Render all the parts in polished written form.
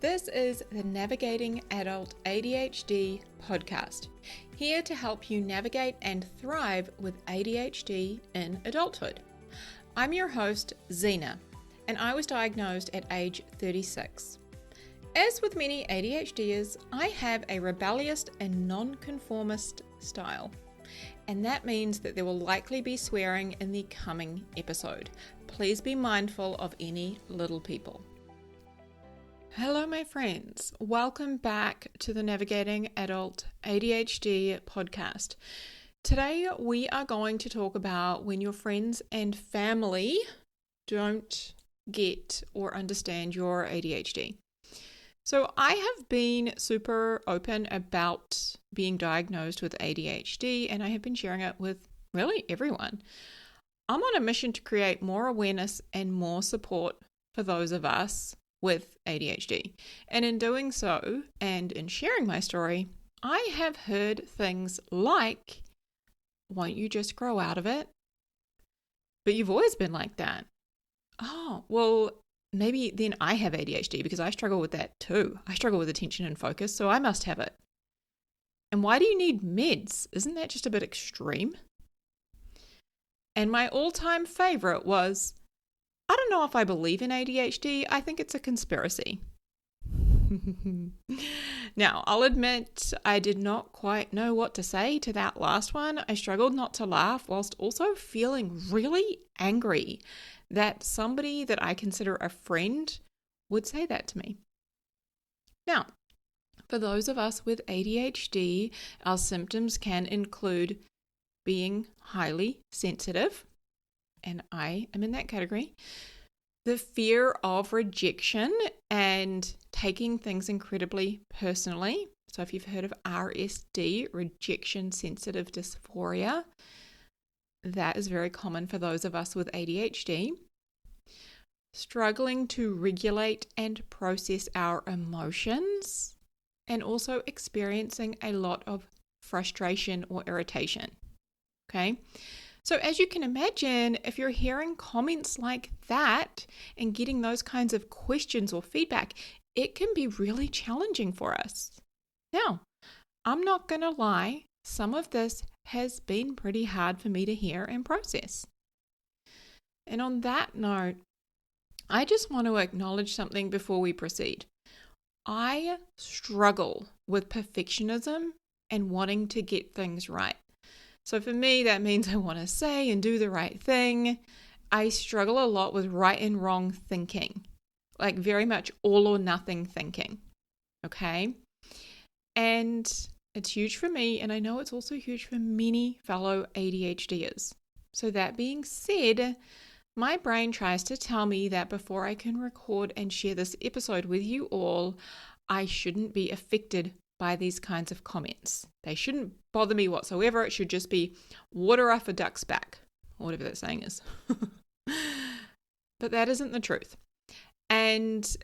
This is the Navigating Adult ADHD podcast, here to help you navigate and thrive with ADHD in adulthood. I'm your host, Zena, and I was diagnosed at age 36. As with many ADHDers, I have a rebellious and nonconformist style, and that means that there will likely be swearing in the coming episode. Please be mindful of any little people. Hello, my friends. Welcome back to the Navigating Adult ADHD podcast. Today, we are going to talk about when your friends and family don't get or understand your ADHD. So I have been super open about being diagnosed with ADHD, and I have been sharing it with really everyone. I'm on a mission to create more awareness and more support for those of us with ADHD. And in doing so, and in sharing my story, I have heard things like, won't you just grow out of it? But you've always been like that. Oh, well, maybe then I have ADHD because I struggle with that too. I struggle with attention and focus, so I must have it. And why do you need meds? Isn't that just a bit extreme? And my all-time favorite was, I don't know if I believe in ADHD. I think it's a conspiracy. Now, I'll admit I did not quite know what to say to that last one. I struggled not to laugh whilst also feeling really angry that somebody that I consider a friend would say that to me. Now, for those of us with ADHD, our symptoms can include being highly sensitive, and I am in that category, the fear of rejection and taking things incredibly personally. So if you've heard of RSD, rejection sensitive dysphoria, that is very common for those of us with ADHD. Struggling to regulate and process our emotions, and also experiencing a lot of frustration or irritation. Okay? So as you can imagine, if you're hearing comments like that and getting those kinds of questions or feedback, it can be really challenging for us. Now, I'm not going to lie, some of this has been pretty hard for me to hear and process. And on that note, I just want to acknowledge something before we proceed. I struggle with perfectionism and wanting to get things right. So for me, that means I want to say and do the right thing. I struggle a lot with right and wrong thinking, like very much all or nothing thinking, okay? And it's huge for me, and I know it's also huge for many fellow ADHDers. So that being said, my brain tries to tell me that before I can record and share this episode with you all, I shouldn't be affected by these kinds of comments. They shouldn't bother me whatsoever. It should just be water off a duck's back, or whatever that saying is. But that isn't the truth. And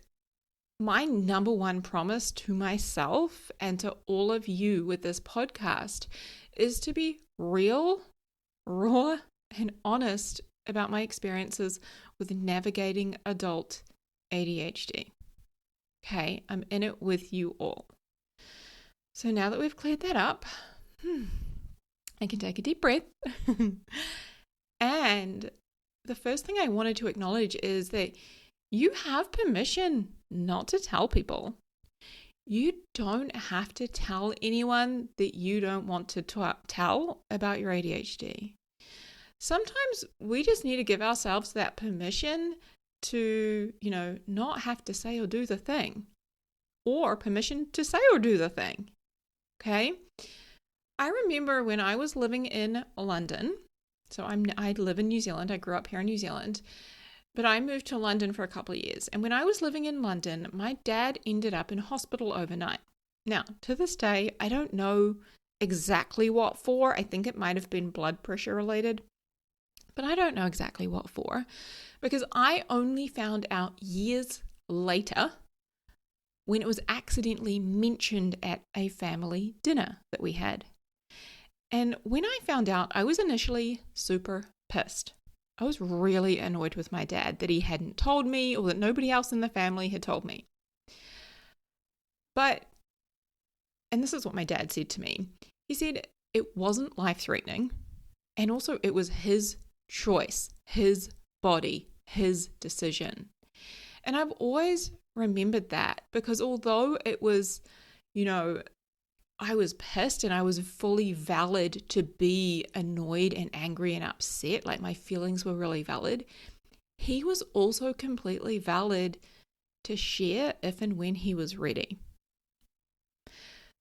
my number one promise to myself and to all of you with this podcast is to be real, raw, and honest about my experiences with navigating adult ADHD. Okay, I'm in it with you all. So now that we've cleared that up, I can take a deep breath. And the first thing I wanted to acknowledge is that you have permission not to tell people. You don't have to tell anyone that you don't want to tell about your ADHD. Sometimes we just need to give ourselves that permission to, not have to say or do the thing, or permission to say or do the thing. Okay? I remember when I was living in London, so I live in New Zealand, I grew up here in New Zealand, but I moved to London for a couple of years. And when I was living in London, my dad ended up in hospital overnight. Now, to this day, I don't know exactly what for. I think it might have been blood pressure related, but I don't know exactly what for, because I only found out years later when it was accidentally mentioned at a family dinner that we had. And when I found out, I was initially super pissed. I was really annoyed with my dad that he hadn't told me or that nobody else in the family had told me. And this is what my dad said to me. He said it wasn't life-threatening, and also it was his choice, his body, his decision. And I've always remembered that, because although it was, I was pissed and I was fully valid to be annoyed and angry and upset, like my feelings were really valid, he was also completely valid to share if and when he was ready.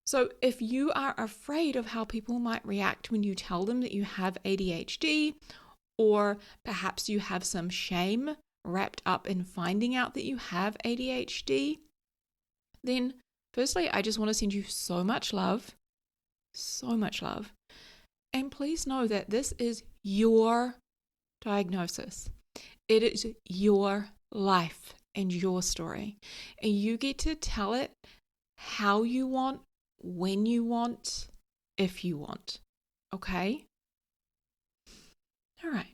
So if you are afraid of how people might react when you tell them that you have ADHD, or perhaps you have some shame wrapped up in finding out that you have ADHD, then firstly, I just want to send you so much love. And please know that this is your diagnosis. It is your life and your story. And you get to tell it how you want, when you want, if you want. Okay? All right.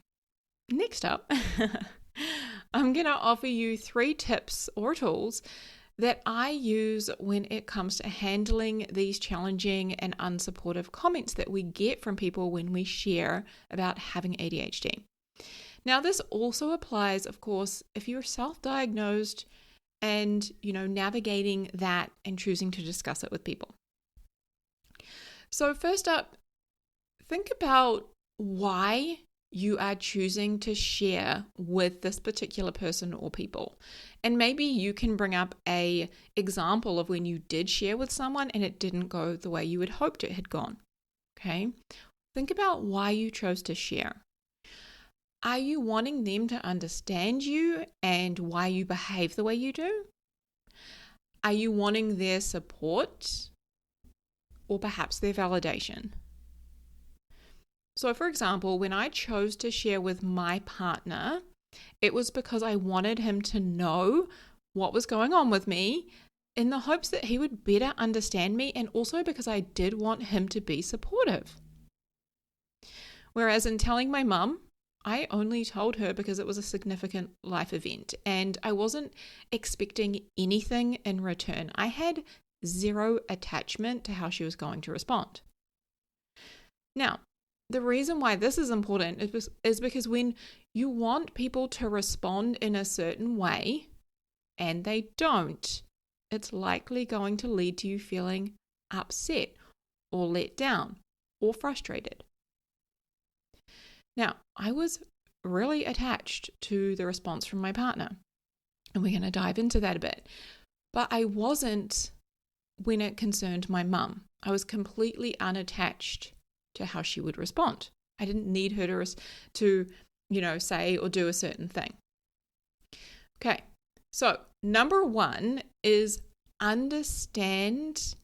Next up, I'm going to offer you 3 tips or tools that I use when it comes to handling these challenging and unsupportive comments that we get from people when we share about having ADHD. Now, this also applies, of course, if you're self-diagnosed and, navigating that and choosing to discuss it with people. So first up, think about why you are choosing to share with this particular person or people. And maybe you can bring up an example of when you did share with someone and it didn't go the way you had hoped it had gone. Okay? Think about why you chose to share. Are you wanting them to understand you and why you behave the way you do? Are you wanting their support or perhaps their validation? So for example, when I chose to share with my partner, it was because I wanted him to know what was going on with me in the hopes that he would better understand me, and also because I did want him to be supportive. Whereas in telling my mum, I only told her because it was a significant life event and I wasn't expecting anything in return. I had zero attachment to how she was going to respond. Now, the reason why this is important is because when you want people to respond in a certain way and they don't, it's likely going to lead to you feeling upset or let down or frustrated. Now, I was really attached to the response from my partner, and we're going to dive into that a bit. But I wasn't when it concerned my mum. I was completely unattached to how she would respond. I didn't need her to say or do a certain thing. Okay, so number 1 is understand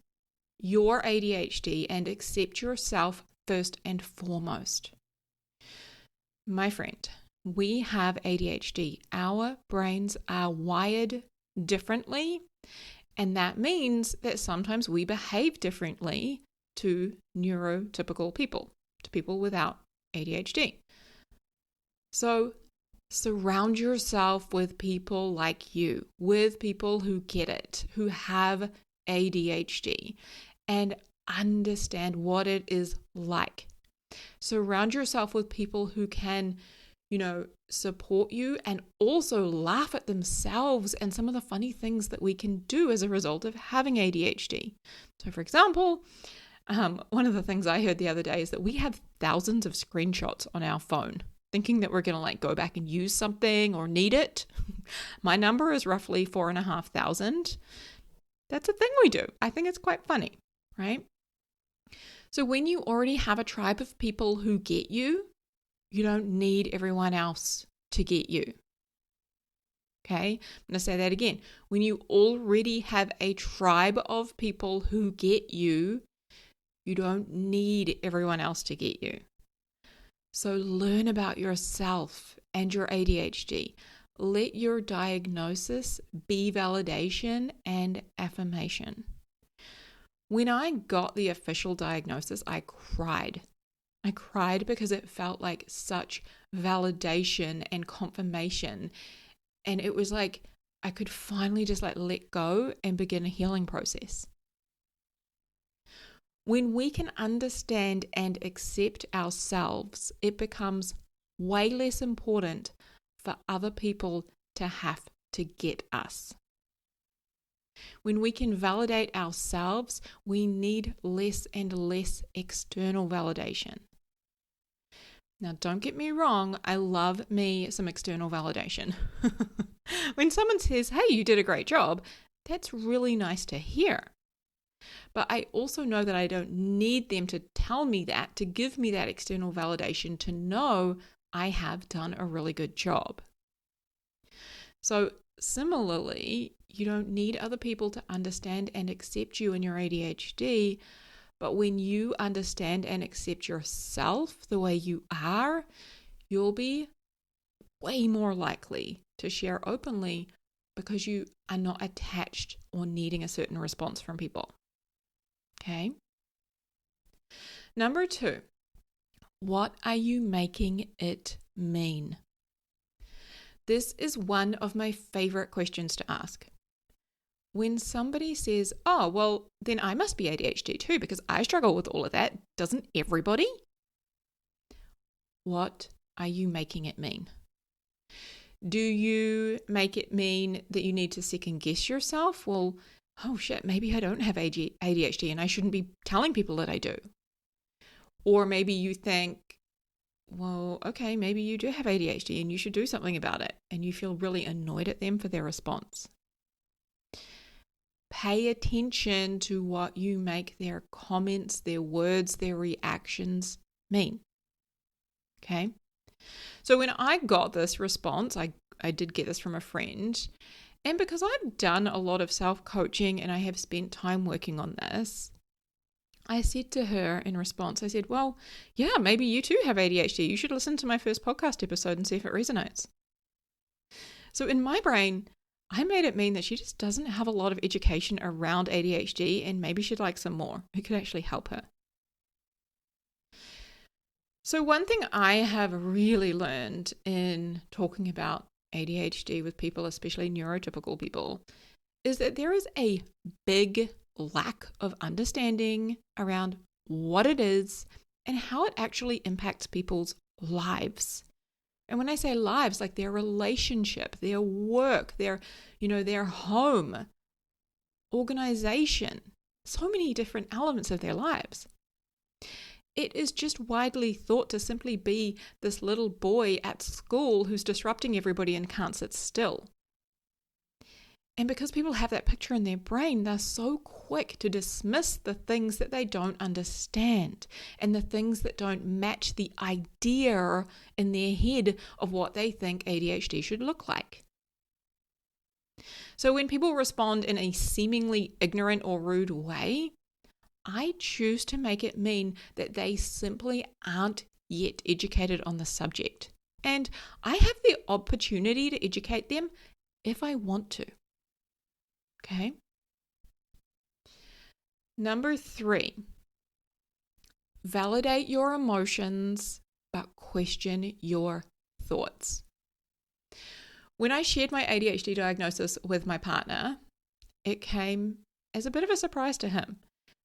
your ADHD and accept yourself first and foremost. My friend, we have ADHD. Our brains are wired differently, and that means that sometimes we behave differently to neurotypical people, to people without ADHD. So surround yourself with people like you, with people who get it, who have ADHD, and understand what it is like. Surround yourself with people who can, support you and also laugh at themselves and some of the funny things that we can do as a result of having ADHD. So, for example, one of the things I heard the other day is that we have thousands of screenshots on our phone, thinking that we're going to go back and use something or need it. My number is roughly 4,500. That's a thing we do. I think it's quite funny, right? So when you already have a tribe of people who get you, you don't need everyone else to get you. Okay, I'm going to say that again. When you already have a tribe of people who get you, you don't need everyone else to get you. So learn about yourself and your ADHD. Let your diagnosis be validation and affirmation. When I got the official diagnosis, I cried. I cried because it felt like such validation and confirmation. And it was like I could finally just let go and begin a healing process. When we can understand and accept ourselves, it becomes way less important for other people to have to get us. When we can validate ourselves, we need less and less external validation. Now, don't get me wrong, I love me some external validation. When someone says, hey, you did a great job, that's really nice to hear. But I also know that I don't need them to tell me that, to give me that external validation to know I have done a really good job. So similarly, you don't need other people to understand and accept you and your ADHD, but when you understand and accept yourself the way you are, you'll be way more likely to share openly because you are not attached or needing a certain response from people. Okay? Number 2, what are you making it mean? This is one of my favorite questions to ask. When somebody says, oh, well, then I must be ADHD too because I struggle with all of that. Doesn't everybody? What are you making it mean? Do you make it mean that you need to second guess yourself? Well, oh shit, maybe I don't have ADHD and I shouldn't be telling people that I do. Or maybe you think, well, okay, maybe you do have ADHD and you should do something about it, and you feel really annoyed at them for their response. Pay attention to what you make their comments, their words, their reactions mean. Okay? So when I got this response, I did get this from a friend, and because I've done a lot of self-coaching and I have spent time working on this, I said to her in response, I said, well, yeah, maybe you too have ADHD. You should listen to my first podcast episode and see if it resonates. So in my brain, I made it mean that she just doesn't have a lot of education around ADHD and maybe she'd like some more who could actually help her. So one thing I have really learned in talking about ADHD with people, especially neurotypical people, is that there is a big lack of understanding around what it is and how it actually impacts people's lives. And when I say lives, like their relationship, their work, their home, organization, so many different elements of their lives. It is just widely thought to simply be this little boy at school who's disrupting everybody and can't sit still. And because people have that picture in their brain, they're so quick to dismiss the things that they don't understand and the things that don't match the idea in their head of what they think ADHD should look like. So when people respond in a seemingly ignorant or rude way, I choose to make it mean that they simply aren't yet educated on the subject. And I have the opportunity to educate them if I want to. Okay. Number 3, validate your emotions, but question your thoughts. When I shared my ADHD diagnosis with my partner, it came as a bit of a surprise to him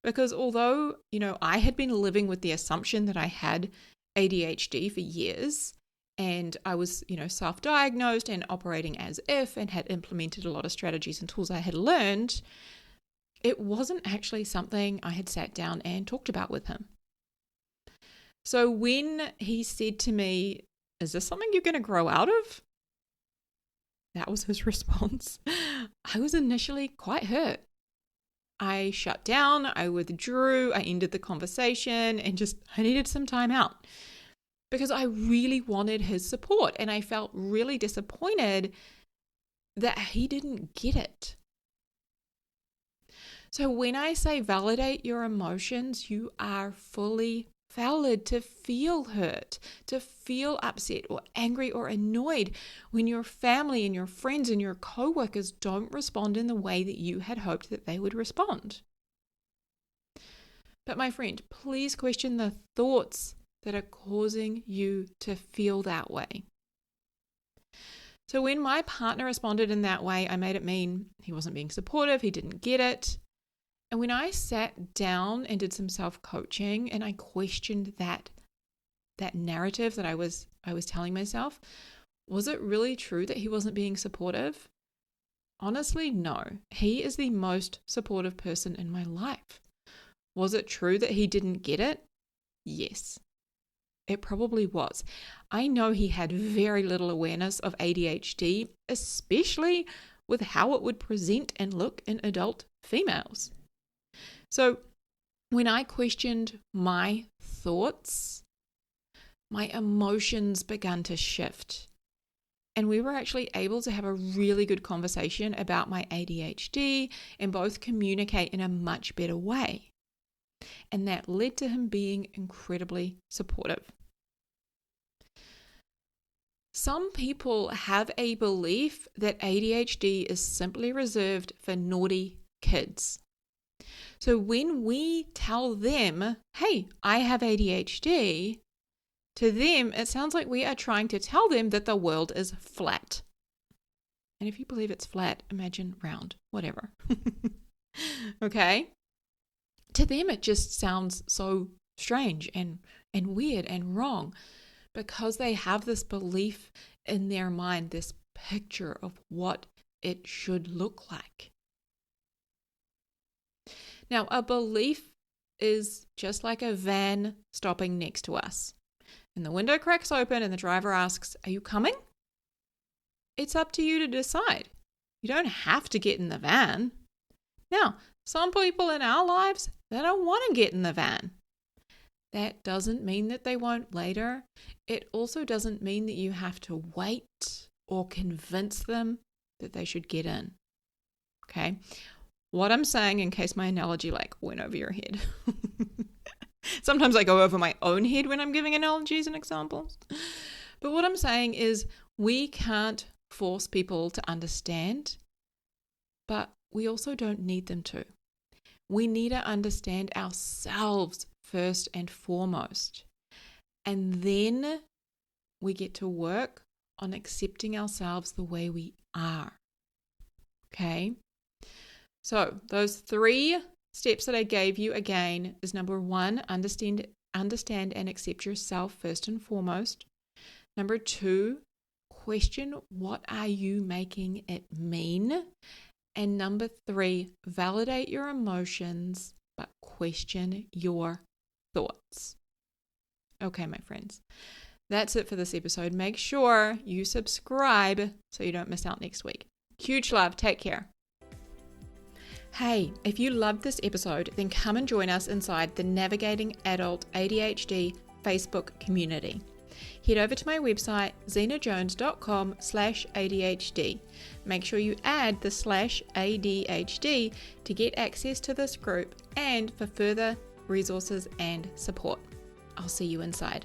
because although, I had been living with the assumption that I had ADHD for years, and I was, self-diagnosed and operating as if and had implemented a lot of strategies and tools I had learned, it wasn't actually something I had sat down and talked about with him. So when he said to me, is this something you're going to grow out of? That was his response. I was initially quite hurt. I shut down, I withdrew, I ended the conversation, and I needed some time out. Because I really wanted his support and I felt really disappointed that he didn't get it. So when I say validate your emotions, you are fully valid to feel hurt, to feel upset or angry or annoyed when your family and your friends and your coworkers don't respond in the way that you had hoped that they would respond. But my friend, please question the thoughts that are causing you to feel that way. So when my partner responded in that way, I made it mean he wasn't being supportive, he didn't get it. And when I sat down and did some self-coaching and I questioned that narrative that I was telling myself, was it really true that he wasn't being supportive? Honestly, no. He is the most supportive person in my life. Was it true that he didn't get it? Yes, it probably was. I know he had very little awareness of ADHD, especially with how it would present and look in adult females. So when I questioned my thoughts, my emotions began to shift. And we were actually able to have a really good conversation about my ADHD and both communicate in a much better way. And that led to him being incredibly supportive. Some people have a belief that ADHD is simply reserved for naughty kids. So when we tell them, hey, I have ADHD, to them, it sounds like we are trying to tell them that the world is flat. And if you believe it's flat, imagine round, whatever. Okay? To them, it just sounds so strange and weird and wrong because they have this belief in their mind, this picture of what it should look like. Now, a belief is just like a van stopping next to us. And the window cracks open and the driver asks, "Are you coming?" It's up to you to decide. You don't have to get in the van. Now, some people in our lives, they don't want to get in the van. That doesn't mean that they won't later. It also doesn't mean that you have to wait or convince them that they should get in. Okay? What I'm saying, in case my analogy went over your head. Sometimes I go over my own head when I'm giving analogies and examples. But what I'm saying is we can't force people to understand, but we also don't need them to. We need to understand ourselves first and foremost. And then we get to work on accepting ourselves the way we are. Okay? So those 3 steps that I gave you again is number 1, understand and accept yourself first and foremost. Number 2, question what are you making it mean? And number 3, validate your emotions, but question your thoughts. Okay, my friends, that's it for this episode. Make sure you subscribe so you don't miss out next week. Huge love. Take care. Hey, if you loved this episode, then come and join us inside the Navigating Adult ADHD Facebook community. Head over to my website, zenajones.com/ADHD. Make sure you add the /ADHD to get access to this group and for further resources and support. I'll see you inside.